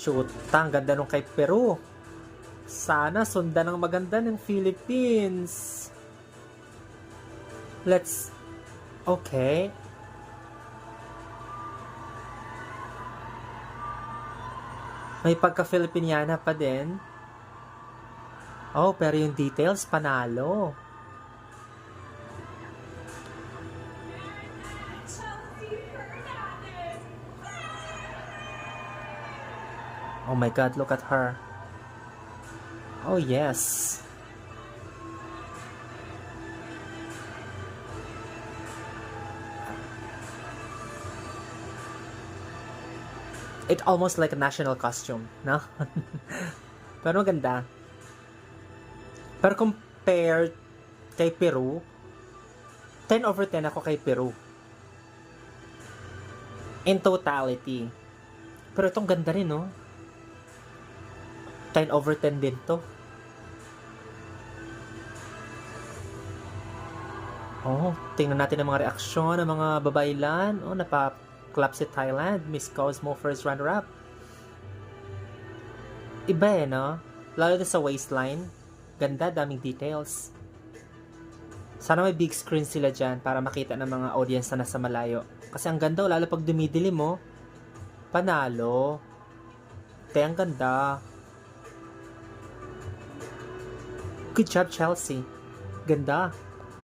Shoot, ang ganda nung kay Peru. Sana sundan ng maganda ng Philippines. Let's... Okay. May pagka-Filipiniana pa din. Oh, pero yung details, panalo. Oh my God, look at her. Oh yes. It almost like a national costume, no? Pero maganda. Pero compared kay Peru, 10/10 ako kay Peru. In totality. Pero itong ganda rin, no? 10/10 din to. Oh, tingnan natin ang mga reaksyon ng mga babaylan. Oh, napa-clap si Thailand. Miss Cosmo first runner-up. Iba eh, no? Lalo na sa waistline. Ganda, daming details. Sana may big screen sila dyan para makita ng mga audience na nasa malayo. Kasi ang ganda, lalo pag dumidilim mo. Panalo. Ang ganda. Good job, Chelsea. Ganda.